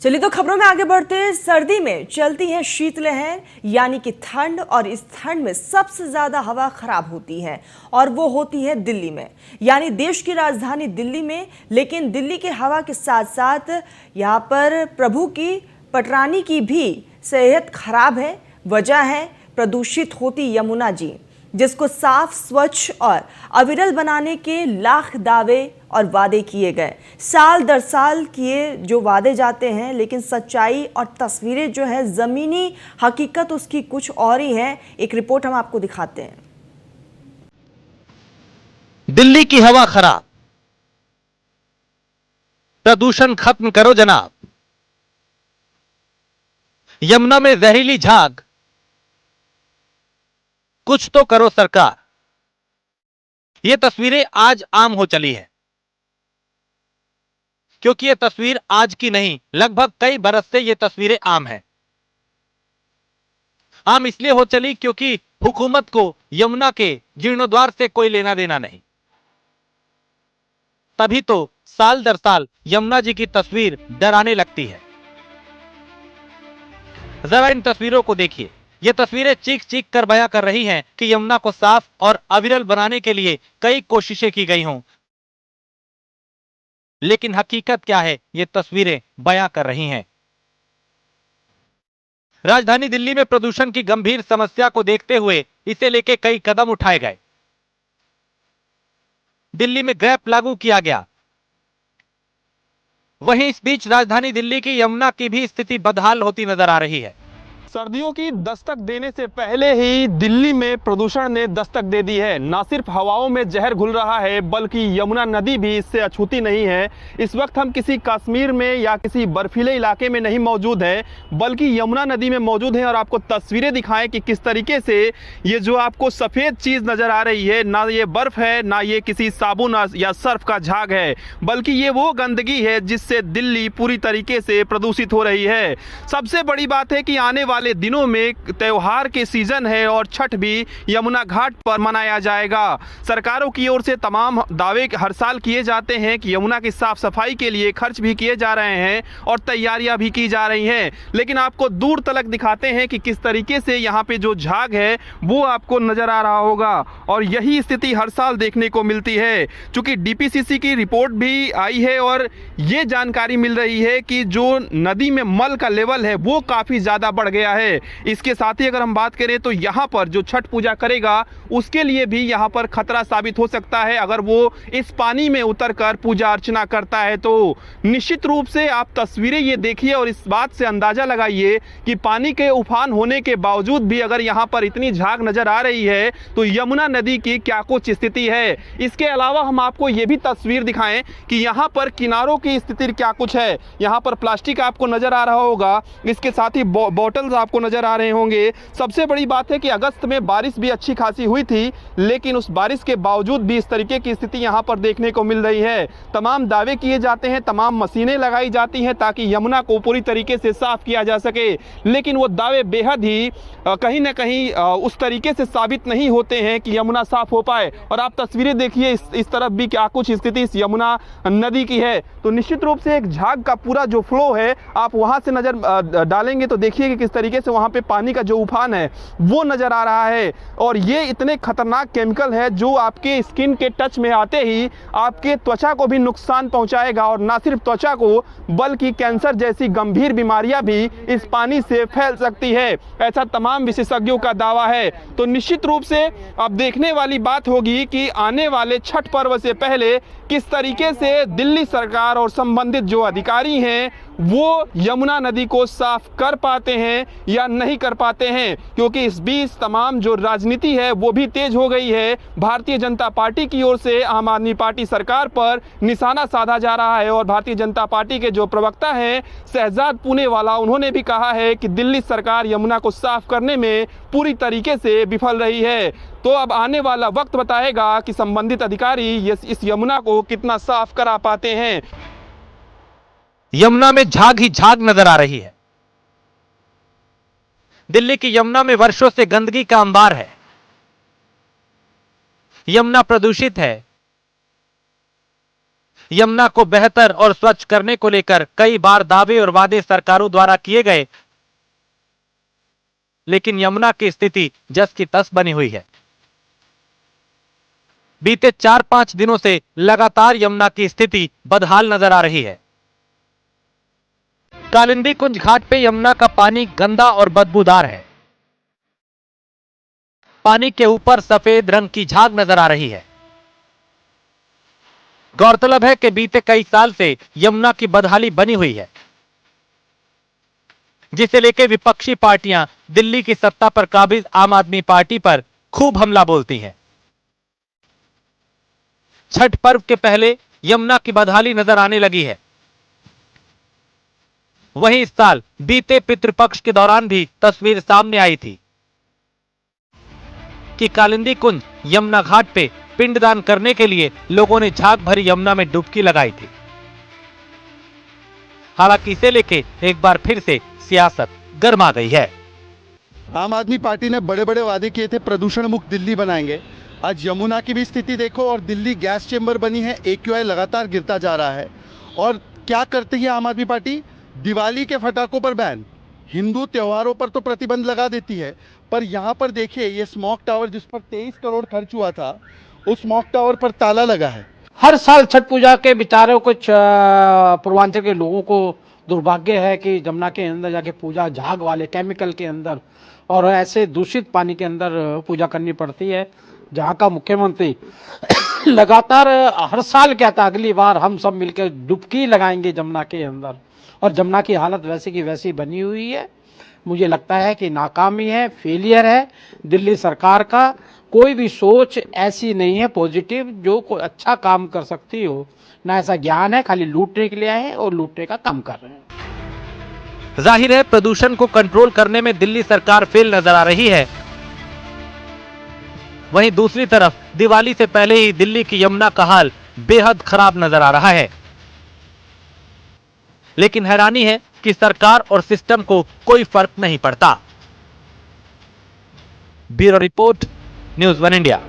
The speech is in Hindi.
चलिए तो खबरों में आगे बढ़ते हैं। सर्दी में चलती है शीतलहर यानी कि ठंड, और इस ठंड में सबसे ज्यादा हवा खराब होती है और वो होती है दिल्ली में, यानी देश की राजधानी दिल्ली में। लेकिन दिल्ली की हवा के साथ साथ यहाँ पर प्रभु की पटरानी की भी सेहत खराब है। वजह है प्रदूषित होती यमुना जी, जिसको साफ, स्वच्छ और अविरल बनाने के लाख दावे और वादे किए गए। साल दर साल किए जो वादे जाते हैं, लेकिन सच्चाई और तस्वीरें जो है, जमीनी हकीकत उसकी कुछ और ही है। एक रिपोर्ट हम आपको दिखाते हैं। दिल्ली की हवा खराब, प्रदूषण खत्म करो जनाब। यमुना में जहरीली झाग, कुछ तो करो सरकार। यह तस्वीरें आज आम हो चली है, क्योंकि यह तस्वीर आज की नहीं, लगभग कई बरस से यह तस्वीरें आम है। आम इसलिए हो चली क्योंकि हुकूमत को यमुना के जीर्णोद्वार से कोई लेना देना नहीं। तभी तो साल दर साल यमुना जी की तस्वीर डराने लगती है। जरा इन तस्वीरों को देखिए। ये तस्वीरें चीख चीख कर बयां कर रही हैं कि यमुना को साफ और अविरल बनाने के लिए कई कोशिशें की गई हों, लेकिन हकीकत क्या है, ये तस्वीरें बयां कर रही हैं। राजधानी दिल्ली में प्रदूषण की गंभीर समस्या को देखते हुए इसे लेकर कई कदम उठाए गए। दिल्ली में ग्रैप लागू किया गया। वहीं इस बीच राजधानी दिल्ली की यमुना की भी स्थिति बदहाल होती नजर आ रही है। सर्दियों की दस्तक देने से पहले ही दिल्ली में प्रदूषण ने दस्तक दे दी है। ना सिर्फ हवाओं में जहर घुल रहा है, बल्कि यमुना नदी भी इससे अछूती नहीं है। इस वक्त हम किसी कश्मीर में या किसी बर्फीले इलाके में नहीं मौजूद है, बल्कि यमुना नदी में मौजूद हैं और आपको तस्वीरें दिखाएं कि किस तरीके से ये जो आपको सफ़ेद चीज़ नज़र आ रही है, ना ये बर्फ़ है, ना ये किसी साबुन या सर्फ का झाग है, बल्कि ये वो गंदगी है जिससे दिल्ली पूरी तरीके से प्रदूषित हो रही है। सबसे बड़ी बात है कि आने वाले दिनों में त्योहार के सीजन है और छठ भी यमुना घाट पर मनाया जाएगा। सरकारों की ओर से तमाम दावे हर साल किए जाते हैं कि यमुना की साफ सफाई के लिए खर्च भी किए जा रहे हैं और तैयारियां भी की जा रही हैं, लेकिन आपको दूर तलक दिखाते हैं कि किस तरीके से यहाँ पे जो झाग है वो आपको नजर आ रहा होगा। और यही स्थिति हर साल देखने को मिलती है। चूंकि डीपीसीसी की रिपोर्ट भी आई है और ये जानकारी मिल रही है कि जो नदी में मल का लेवल है वो काफी ज्यादा बढ़ गया है। इसके साथ ही अगर हम बात करें तो यहाँ पर जो छठ पूजा करेगा उसके लिए भी यहाँ पर खतरा साबित हो सकता है। अगर वो इस पानी में उतरकर पूजा अर्चना करता है तो निश्चित रूप से आप तस्वीरें ये देखिए और इस बात से अंदाजा लगाइए कि पानी के उफान होने के बावजूद भी अगर यहाँ पर इतनी झाग नजर आ रही है तो यमुना नदी की क्या कुछ स्थिति है। इसके अलावा हम आपको ये भी तस्वीर दिखाएं कि यहाँ पर किनारों की स्थिति क्या कुछ है। यहाँ पर प्लास्टिक आपको नजर आ रहा होगा, इसके साथ ही बॉटल्स आपको नजर आ रहे होंगे। सबसे बड़ी बात है कि अगस्त में बारिश भी अच्छी खासी हुई थी, लेकिन उस बारिश के बावजूद भी इस तरीके की स्थिति यहाँ पर देखने को मिल रही है। तमाम दावे किए जाते हैं, तमाम मशीनें लगाई जाती हैं ताकि यमुना को पूरी तरीके से साफ किया जा सके, लेकिन वो दावे बेहद ही कहीं ना कहीं उस तरीके से साबित नहीं होते हैं कि यमुना साफ हो पाए। और आप तस्वीरें देखिए, इस तरफ भी क्या कुछ स्थिति इस यमुना नदी की है। तो निश्चित रूप से एक झाग का पूरा जो फ्लो है, आप वहां से नजर डालेंगे तो देखिए कि किस तरीके से वहां पे पानी का जो उफान है वो नजर आ रहा है। और ये इतने खतरनाक केमिकल है जो आपके स्किन के टच में आते ही आपके त्वचा को भी नुकसान पहुंचाएगा, और ना सिर्फ त्वचा को बल्कि कैंसर जैसी गंभीर बीमारियां भी इस पानी से फैल सकती है, ऐसा तमाम विशेषज्ञों का दावा है। तो निश्चित रूप से अब देखने वाली बात होगी कि आने वाले छठ पर्व से पहले किस तरीके से दिल्ली सरकार और संबंधित जो अधिकारी हैं वो यमुना नदी को साफ कर पाते हैं या नहीं कर पाते हैं, क्योंकि इस बीच तमाम जो राजनीति है वो भी तेज हो गई है। भारतीय जनता पार्टी की ओर से आम आदमी पार्टी सरकार पर निशाना साधा जा रहा है और भारतीय जनता पार्टी के जो प्रवक्ता हैं शहजाद पूनेवाला, उन्होंने भी कहा है कि दिल्ली सरकार यमुना को साफ करने में पूरी तरीके से विफल रही है। तो अब आने वाला वक्त बताएगा कि संबंधित अधिकारी इस यमुना को कितना साफ करा पाते हैं। यमुना में झाग ही झाग नजर आ रही है। दिल्ली की यमुना में वर्षों से गंदगी का अंबार है। यमुना प्रदूषित है। यमुना को बेहतर और स्वच्छ करने को लेकर कई बार दावे और वादे सरकारों द्वारा किए गए, लेकिन यमुना की स्थिति जस की तस बनी हुई है। बीते 4-5 दिनों से लगातार यमुना की स्थिति बदहाल नजर आ रही है। कालिंदी कुंज घाट पे यमुना का पानी गंदा और बदबूदार है। पानी के ऊपर सफेद रंग की झाग नजर आ रही है। गौरतलब है कि बीते कई साल से यमुना की बदहाली बनी हुई है, जिसे लेकर विपक्षी पार्टियां दिल्ली की सत्ता पर काबिज आम आदमी पार्टी पर खूब हमला बोलती हैं। छठ पर्व के पहले यमुना की बदहाली नजर आने लगी है। वहीं इस साल बीते पितृपक्ष के दौरान भी तस्वीर सामने आई थी कि कालिंदी कुंज यमुना घाट पे पिंडदान करने के लिए लोगों ने झाग भरी यमुना में डुबकी लगाई थी। हालांकि इसे लेके एक बार फिर से सियासत गर्मा गई है। आम आदमी पार्टी ने बड़े बड़े वादे किए थे, प्रदूषण मुक्त दिल्ली बनाएंगे। आज यमुना की भी स्थिति देखो और दिल्ली गैस चेंबर बनी है, AQI लगातार गिरता जा रहा है। और क्या करती है आम आदमी पार्टी? दिवाली के फटाकों पर बैन, हिंदू त्योहारों पर तो प्रतिबंध लगा देती है, पर यहाँ पर देखिए ये स्मॉक टावर जिस पर 23 करोड़ खर्च हुआ था, उस स्मॉक टावर पर ताला लगा है। हर साल छठ पूजा के बेचारे कुछ पूर्वांचल के लोगों को दुर्भाग्य है कि जमुना के अंदर जाके पूजा झाग वाले केमिकल के अंदर और ऐसे दूषित पानी के अंदर पूजा करनी पड़ती है। जहाँ का मुख्यमंत्री लगातार हर साल कहता अगली बार हम सब मिलकर डुबकी लगाएंगे जमुना के अंदर, और जमुना की हालत वैसी की वैसी बनी हुई है। मुझे लगता है कि नाकामी है, फेलियर है दिल्ली सरकार का। कोई भी सोच ऐसी नहीं है पॉजिटिव जो कोई अच्छा काम कर सकती हो, ना ऐसा ज्ञान है, खाली लूटने के लिए आए हैं और लूटने का काम कर रहे हैं। जाहिर है प्रदूषण को कंट्रोल करने में दिल्ली सरकार फेल नजर आ रही है। वहीं दूसरी तरफ दिवाली से पहले ही दिल्ली की यमुना का हाल बेहद खराब नजर आ रहा है। लेकिन हैरानी है कि सरकार और सिस्टम को कोई फर्क नहीं पड़ता। Bureau report, news 1 India.